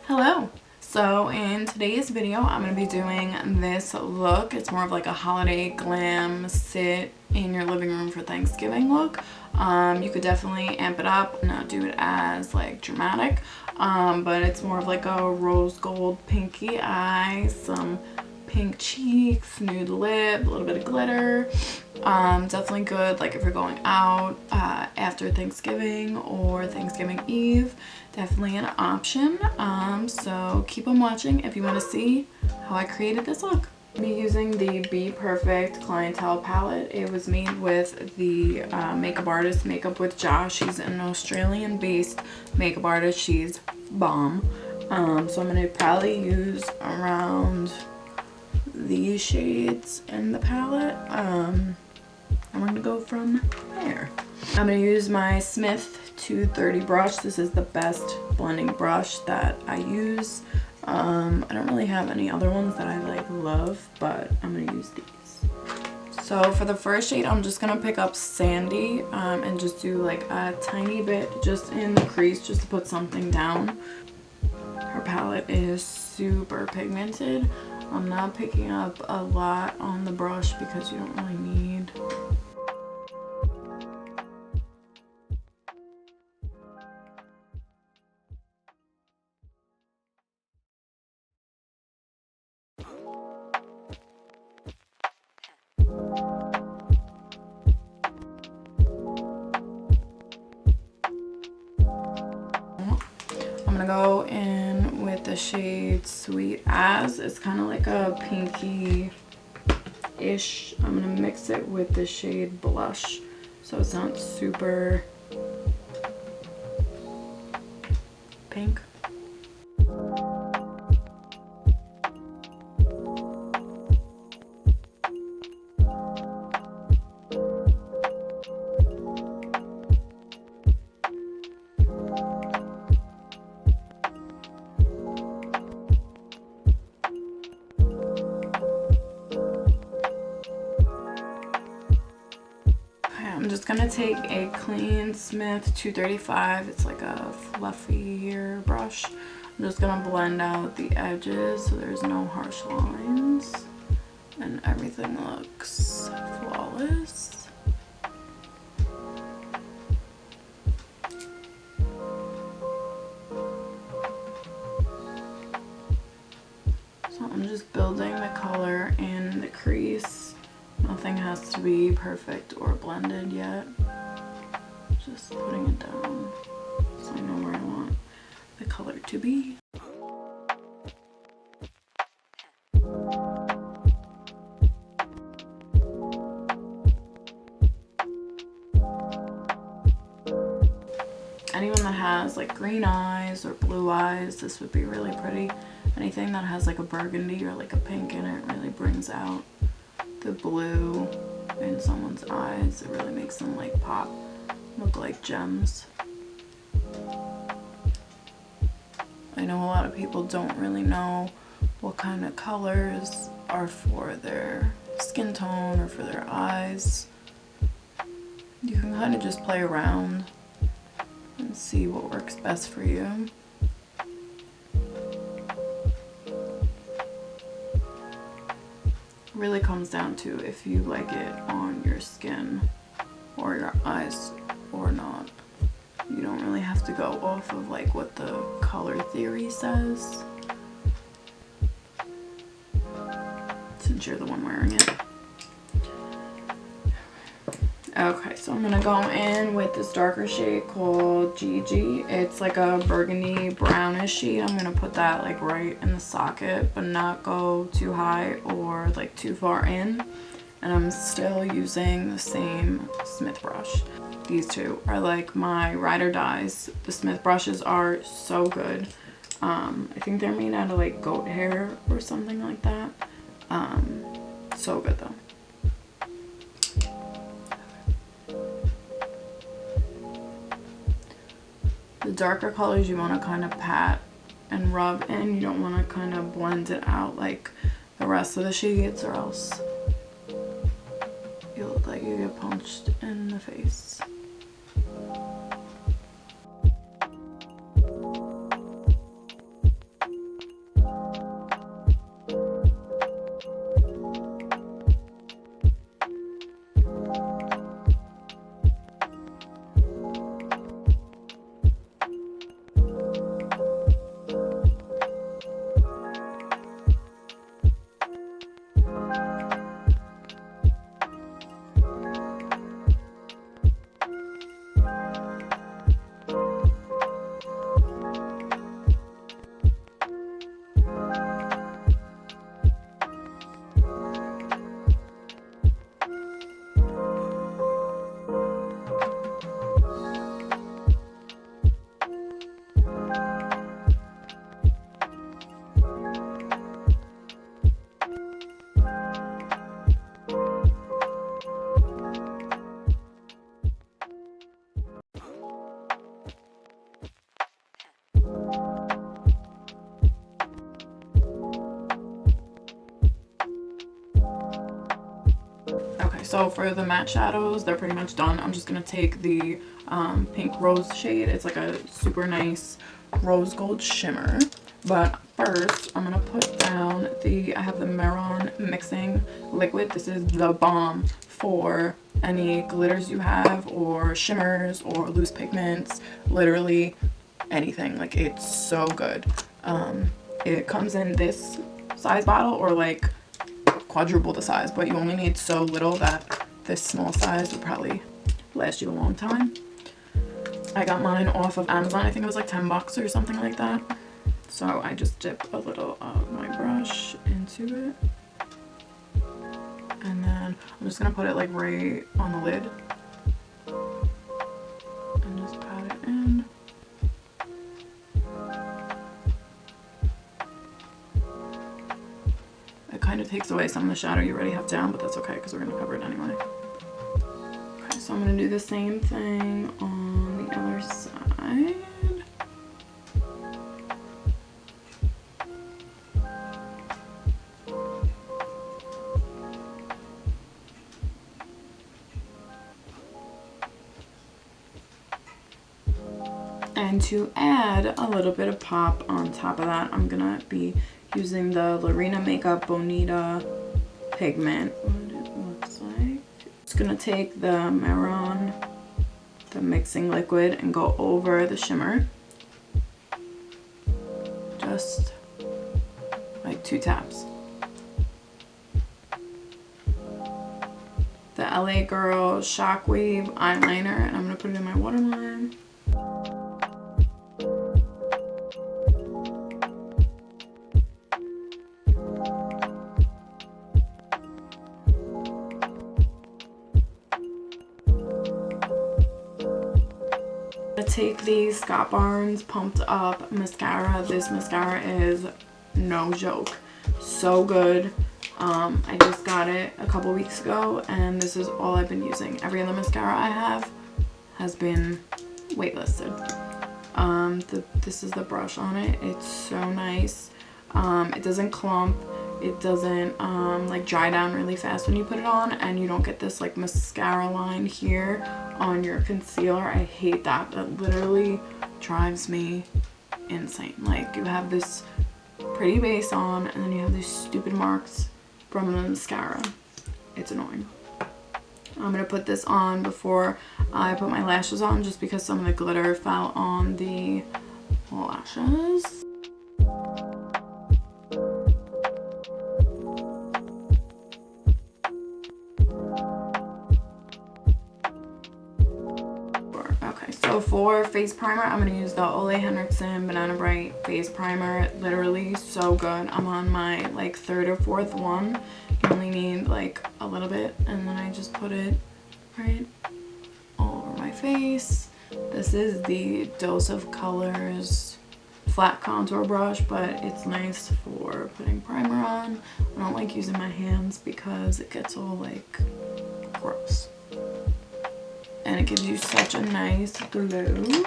Hello. So in today's video I'm going to be doing this look. It's more of like a holiday glam sit in your living room for Thanksgiving look. You could definitely amp it up, not do it as like dramatic, but it's more of like a rose gold pinky eye, some pink cheeks, nude lip, a little bit of glitter. Definitely good like if you're going out after Thanksgiving or Thanksgiving Eve. Definitely an option. So keep on watching if you want to see how I created this look. I'll be using the Be Perfect Clientele palette. It was made with the makeup artist Makeup with Josh. She's an Australian based makeup artist. She's bomb. So I'm going to probably use around these shades in the palette. I'm going to go from there. I'm going to use my Smith 230 brush. This is the best blending brush that I use. I don't really have any other ones that I like love, but I'm going to use these. So for the first shade, I'm just going to pick up Sandy and just do like a tiny bit just in the crease just to put something down. Her palette is super pigmented. I'm not picking up a lot on the brush because you don't really need. I'm gonna go in with the shade Sweet As. It's kind of like a pinky-ish. I'm gonna mix it with the shade Blush, so it's not super pink. I'm just gonna take a clean Smith 235. It's like a fluffier brush. I'm just gonna blend out the edges so there's no harsh lines and everything looks flawless. So I'm just building the color in the crease. Nothing has to be perfect or blended yet. Just putting it down so I know where I want the color to be. Anyone that has like green eyes or blue eyes, this would be really pretty. Anything that has like a burgundy or like a pink in it really brings out the blue in someone's eyes. It really makes them like pop, look like gems. I know a lot of people don't really know what kind of colors are for their skin tone or for their eyes. You can kind of just play around and see what works best for you. Really comes down to if you like it on your skin or your eyes or not. You don't really have to go off of like what the color theory says, since you're the one wearing it. Okay, so I'm gonna go in with this darker shade called Gigi. It's like a burgundy brownish shade. I'm gonna put that like right in the socket, but not go too high or like too far in. And I'm still using the same Smith brush. These two are like my ride or dies. The Smith brushes are so good. I think they're made out of like goat hair or something like that. So good though. The darker colors you want to kind of pat and rub in. You don't want to kind of blend it out like the rest of the shades, or else you look like you get punched in the face. so for the matte shadows, they're pretty much done. I'm just gonna take the pink rose shade. It's like a super nice rose gold shimmer. But first, I'm gonna put down I have the Maron mixing liquid. This is the bomb for any glitters you have, or shimmers, or loose pigments, literally anything. Like, it's so good. It comes in this size bottle, or like quadruple the size, but you only need so little that this small size would probably last you a long time. I got mine off of Amazon. I think it was like 10 bucks or something like that. So I just dip a little of my brush into it. And then I'm just gonna put it like right on the lid. And just pat it in. It kind of takes away some of the shadow you already have down, but that's okay because we're gonna cover it anyway. Okay, so I'm gonna do the same thing on the other side. And to add a little bit of pop on top of that, I'm gonna be using the Lorena Makeup Bonita pigment. What it looks like. Just gonna take the Maron, the mixing liquid, and go over the shimmer. Just like 2 taps. The LA Girl Shockwave eyeliner, and I'm gonna put it in my waterline. Take the Scott Barnes Pumped Up mascara. This mascara is no joke, so good. I just got it a couple weeks ago, and this is all I've been using. Every other mascara I have has been waitlisted. This is the brush on it. It's so nice. It doesn't clump. It doesn't like dry down really fast when you put it on, and you don't get this like mascara line here on your concealer. I hate that. That literally drives me insane. Like, you have this pretty base on, and then you have these stupid marks from the mascara. It's annoying. I'm gonna put this on before I put my lashes on, just because some of the glitter fell on the lashes. So for face primer, I'm going to use the Ole Henriksen Banana Bright face primer. Literally so good. I'm on my like 3rd or 4th one. You only need like a little bit, and then I just put it right all over my face. This is the Dose of Colors flat contour brush, but it's nice for putting primer on. I don't like using my hands because it gets all like gross. And it gives you such a nice glow,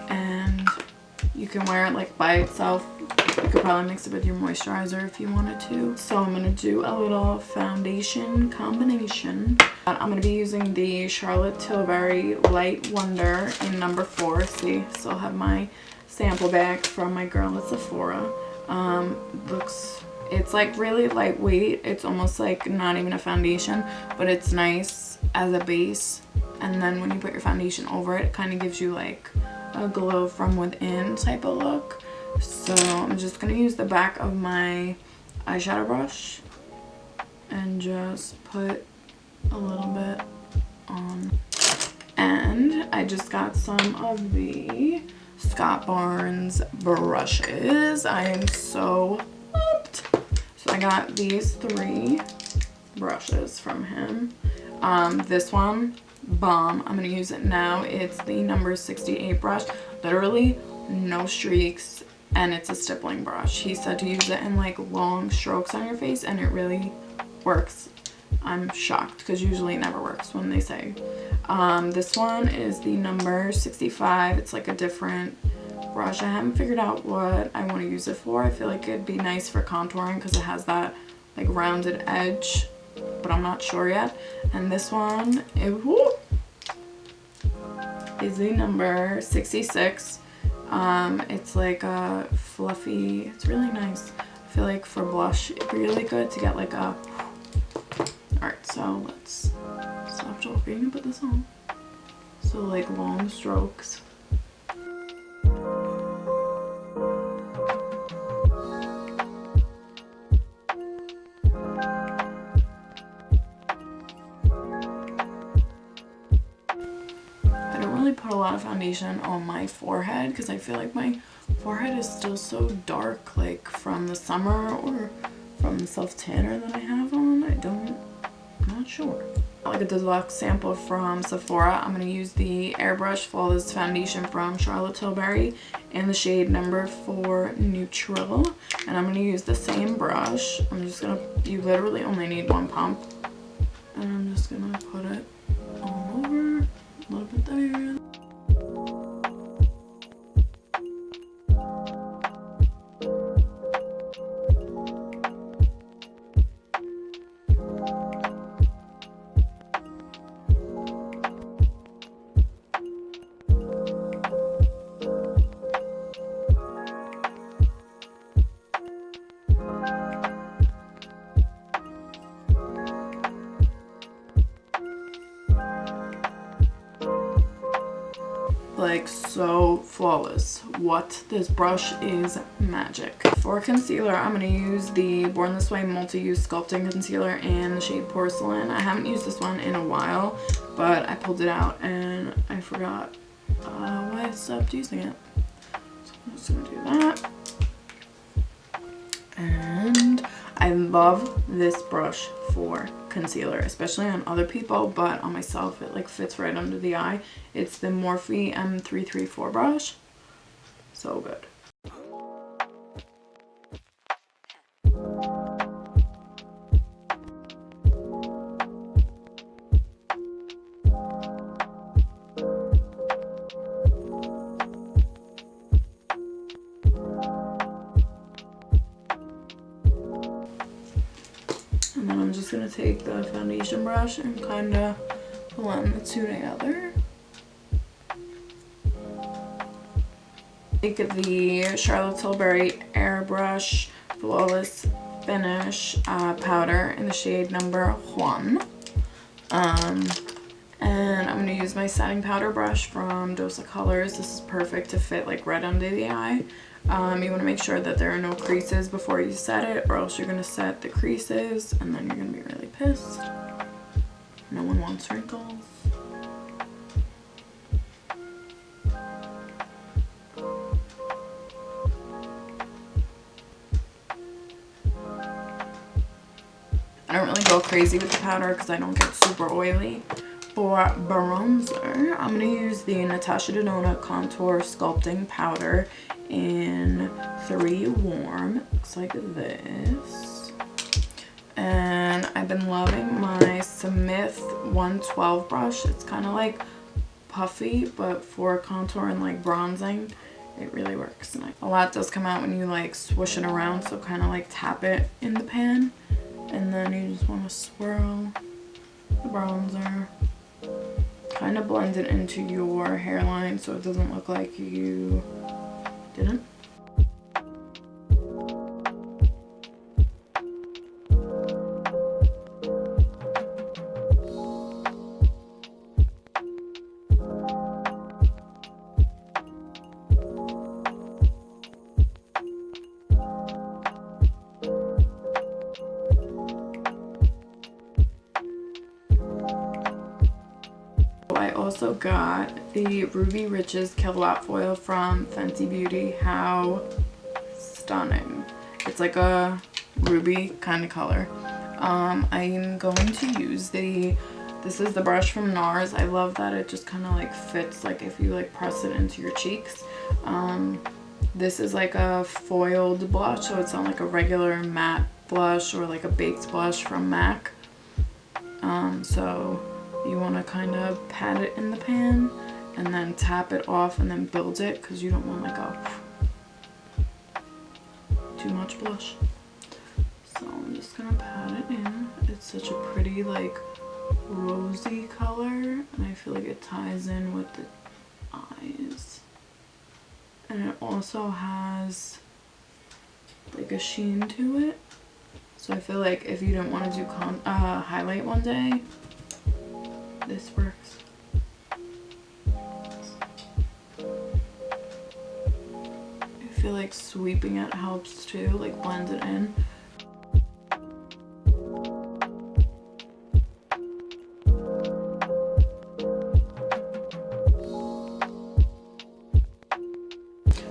and you can wear it like by itself. You could probably mix it with your moisturizer if you wanted to. So I'm going to do a little foundation combination. I'm going to be using the Charlotte Tilbury Light Wonder in number 4. See, still have my sample bag from my girl at Sephora. It's like really lightweight. It's almost like not even a foundation, but it's nice as a base, and then when you put your foundation over it, it kind of gives you like a glow from within type of look. So I'm just gonna use the back of my eyeshadow brush and just put a little bit on. And I just got some of the Scott Barnes brushes. I am so pumped. So I got these 3 brushes from him. This one, bomb. I'm gonna use it now. It's the number 68 brush. Literally no streaks, and it's a stippling brush. He said to use it in like long strokes on your face, and it really works. I'm shocked because usually it never works when they say. This one is the number 65. It's like a different brush. I haven't figured out what I want to use it for. I feel like it'd be nice for contouring because it has that like rounded edge but I'm not sure yet. And this one is the number 66. It's like a fluffy, it's really nice. I feel like for blush, it'd be really good to get like a, alright, so let's stop talking and put this on. So like long strokes. Put a lot of foundation on my forehead because I feel like my forehead is still so dark, like from the summer or from the self tanner that I have on. I'm not sure. Like a deluxe sample from Sephora. I'm going to use the Airbrush Flawless Foundation from Charlotte Tilbury in the shade number 4 Neutral. And I'm going to use the same brush. I'm just going to, you literally only need one pump. And I'm just going to put it all over, a little bit there. Like so flawless. What? This brush is magic. For concealer, I'm going to use the Born This Way Multi-Use Sculpting Concealer in the shade Porcelain. I haven't used this one in a while, but I pulled it out and I forgot why I stopped using it. So I'm just going to do that. And I love this brush for concealer, especially on other people, but on myself it like fits right under the eye. It's the Morphe M334 brush. So good. And then I'm just going to take the foundation brush and kind of blend the two together. Take the Charlotte Tilbury Airbrush Flawless Finish powder in the shade number 1. And I'm going to use my setting powder brush from Dosa Colors. This is perfect to fit like right under the eye. You want to make sure that there are no creases before you set it, or else you're going to set the creases and then you're going to be really pissed. No one wants wrinkles. I don't really go crazy with the powder because I don't get super oily. For bronzer, I'm going to use the Natasha Denona Contour Sculpting Powder in 3 Warm. Looks like this. And I've been loving my Smith 112 brush. It's kind of like puffy, but for contour and like bronzing, it really works. A lot does come out when you like swoosh it around, so kind of like tap it in the pan. And then you just want to swirl the bronzer. Kind of blend it into your hairline so it doesn't look like you didn't. I also got the Ruby Riches Kilowatt Foil from Fenty Beauty. How stunning. It's like a ruby kind of color. I'm going to use this is the brush from NARS. I love that it just kind of like fits like if you like press it into your cheeks. This is like a foiled blush, so it's not like a regular matte blush or like a baked blush from MAC. So you want to kind of pat it in the pan and then tap it off and then build it, because you don't want like a too much blush. So So I'm just gonna pat it in. It's such a pretty like rosy color, and I feel like it ties in with the eyes. And it also has like a sheen to it. So I feel like if you didn't want to do highlight one day, this works. I feel like sweeping it helps too, like blends it in.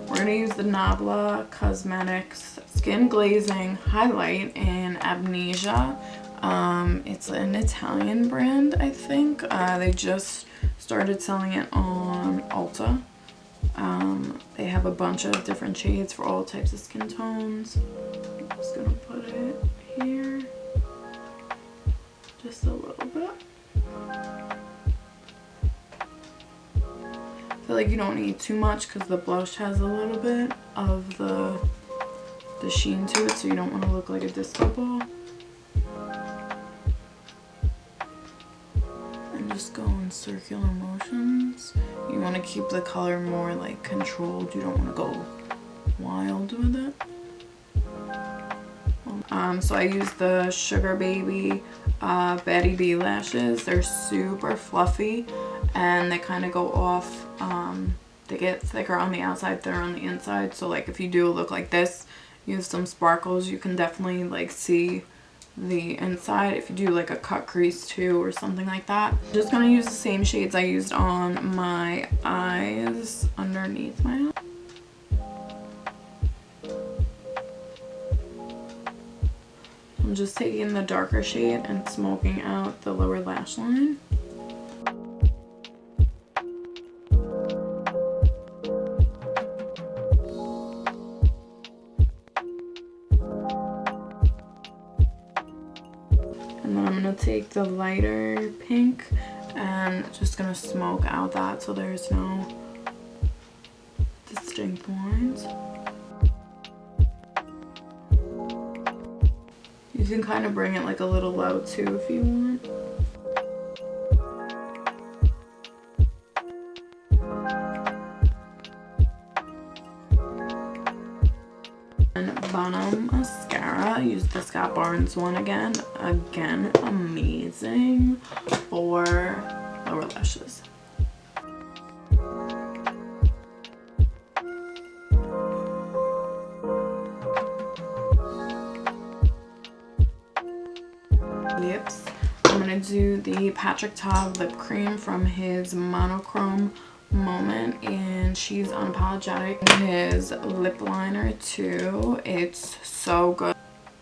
We're gonna use the Nabla Cosmetics Skin Glazing Highlight in Amnesia. It's an Italian brand, I think. They just started selling it on Ulta. They have a bunch of different shades for all types of skin tones. I'm just gonna put it here, just a little bit. I feel like you don't need too much because the blush has a little bit of the sheen to it, so you don't want to look like a disco ball. And just go in circular motions. You want to keep the color more like controlled. You don't want to go wild with it. So I use the Sugar Baby Betty B lashes. They're super fluffy and they kind of go off. They get thicker on the outside, thinner on the inside. So like if you do a look like this, you have some sparkles, you can definitely like see the inside if you do like a cut crease too or something like that. I'm just gonna use the same shades I used on my eyes underneath my eye. I'm just taking the darker shade and smoking out the lower lash line. And then I'm going to take the lighter pink and just going to smoke out that so there's no distinct lines. You can kind of bring it like a little low too if you want. And bottom mascara, I use the Scott Barnes one again. Again, amazing for lower lashes. Lips. I'm gonna do the Patrick Ta lip cream from his Monochrome Moment, and She's Unapologetic. His lip liner too. It's so good.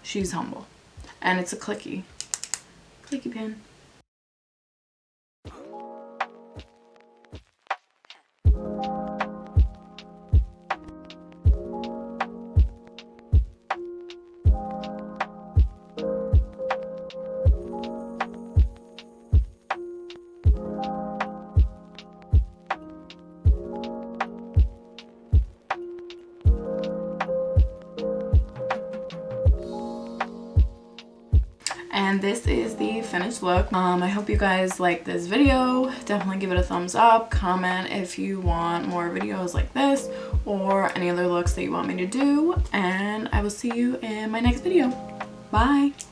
She's Humble, and it's a clicky pen. And this is the finished look. I hope you guys like this video. Definitely give it a thumbs up. Comment if you want more videos like this or any other looks that you want me to do. And I will see you in my next video. Bye.